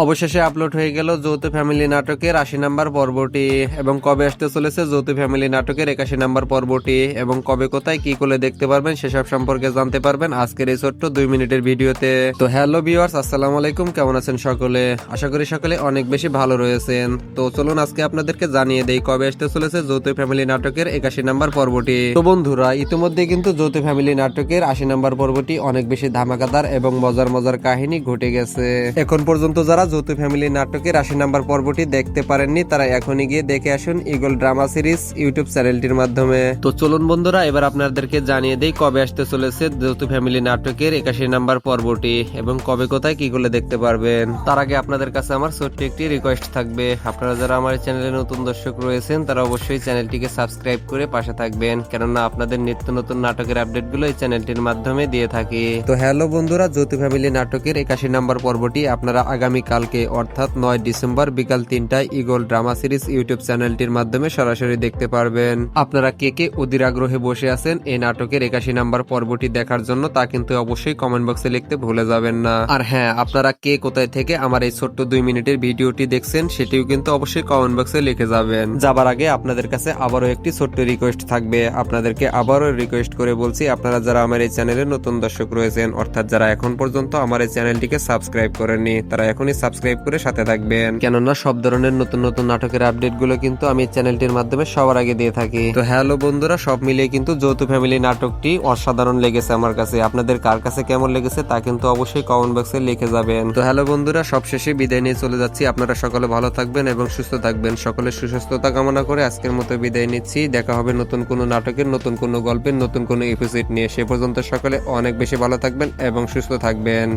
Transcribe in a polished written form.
অবশেষে আপলোড হয়ে গেল যৌথ ফ্যামিলি নাটকের ৮০ নাম্বার পর্বটি এবং কবে আসতে চলেছে যৌথ ফ্যামিলি নাটকের ৮১ নাম্বার পর্বটি এবং কবে কোথায় কি করে দেখতে পারবেন সেসব সম্পর্কে জানতে পারবেন আজকের এই ছোট্ট 2 মিনিটের ভিডিওতে। তো হ্যালো ভিউয়ার্স, আসসালামু আলাইকুম, কেমন আছেন সকলে? আশা করি সকলে অনেক বেশি ভালো রয়েছেন। তো চলুন আজকে আপনাদেরকে জানিয়ে দেই কবে আসতে চলেছে যৌথ ফ্যামিলি নাটকের ৮১ নাম্বার পর্বটি। তো বন্ধুরা, ইতিমধ্যে কিন্তু যৌথ ফ্যামিলি নাটকের ৮০ নাম্বার পর্বটি অনেক বেশি ধামাকাদার এবং মজার মজার কাহিনী ঘটে গেছে। এখন পর্যন্ত যারা যৌথ ফ্যামিলি নাটকের ৮০ নাম্বার পর্বটি দেখতে পারেননি তারা এখনই গিয়ে দেখে আসুন ইগল ড্রামা সিরিজ ইউটিউব চ্যানেলটির মাধ্যমে। তো চলুন বন্ধুরা, এবার আপনাদেরকে জানিয়ে দেই কবে আসতে চলেছে যৌথ ফ্যামিলি নাটকের ৮১ নাম্বার পর্বটি এবং কবে কোথায় কি করে দেখতে পারবেন। তার আগে আপনাদের কাছে আমার ছোট্ট একটি রিকোয়েস্ট থাকবে, আপনারা যারা আমার চ্যানেলে নতুন দর্শক রয়েছেন তারা অবশ্যই চ্যানেলটিকে সাবস্ক্রাইব করে পাশে থাকবেন, কেননা আপনাদের নিত্য নতুন নাটকের আপডেটগুলো এই চ্যানেলটির মাধ্যমে দিয়ে থাকি। তো হ্যালো বন্ধুরা, যৌথ ফ্যামিলি নাটকের ৮১ নাম্বার পর্বটি আপনারা আগামী কালকে অর্থাৎ ৯ ডিসেম্বর বিকাল ৩টায় ইগল ড্রামা সিরিজ ইউটিউব চ্যানেলটির মাধ্যমে সরাসরি দেখতে পারবেন। আপনারা কে কে অধীর আগ্রহে বসে আছেন এই নাটকের ৮১ নাম্বার পর্বটি দেখার জন্য তা কিন্তু অবশ্যই কমেন্ট বক্সে লিখতে ভুলে যাবেন না। আর হ্যাঁ, আপনারা কে কোথায় থেকে আমার এই ছোট্ট 2 মিনিটের ভিডিওটি দেখছেন সেটিও কিন্তু অবশ্যই কমেন্ট বক্সে লিখে যাবেন। যাবার আগে আপনাদের কাছে আবারও একটি ছোট্ট রিকোয়েস্ট থাকবে, আপনাদেরকে আবারও রিকোয়েস্ট করে বলছি, আপনারা যারা আমার এই চ্যানেলে নতুন দর্শক রয়েছেন অর্থাৎ যারা এখন পর্যন্ত আমার এই চ্যানেলটিকে সাবস্ক্রাইব করেননি তারা এখনই সাবস্ক্রাইব করে সাথে থাকবেন, কেননা সব ধরনের নতুন নতুন নাটকের আপডেট গুলো কিন্তু আমি চ্যানেলটির মাধ্যমে সবার আগে দিয়ে থাকি। তো হ্যালো বন্ধুরা, সব মিলিয়ে কিন্তু যৌথ ফ্যামিলি নাটকটি অসাধারণ লেগেছে আমার কাছে। আপনাদের কার কাছে কেমন লেগেছে তা কিন্তু অবশ্যই কমেন্ট বক্সে লিখে যাবেন। তো হ্যালো বন্ধুরা, সবশেষে বিদায় নিয়ে চলে যাচ্ছি। আপনারা সকলে ভালো থাকবেন এবং সুস্থ থাকবেন। সকলের সুস্বাস্থ্যতা কামনা করে আজকের মতো বিদায় নিচ্ছি। দেখা হবে নতুন কোনো নাটকের, নতুন কোনো গল্পের, নতুন কোনো এপিসোড নিয়ে। সে পর্যন্ত সকলে অনেক বেশি ভালো থাকবেন এবং সুস্থ থাকবেন।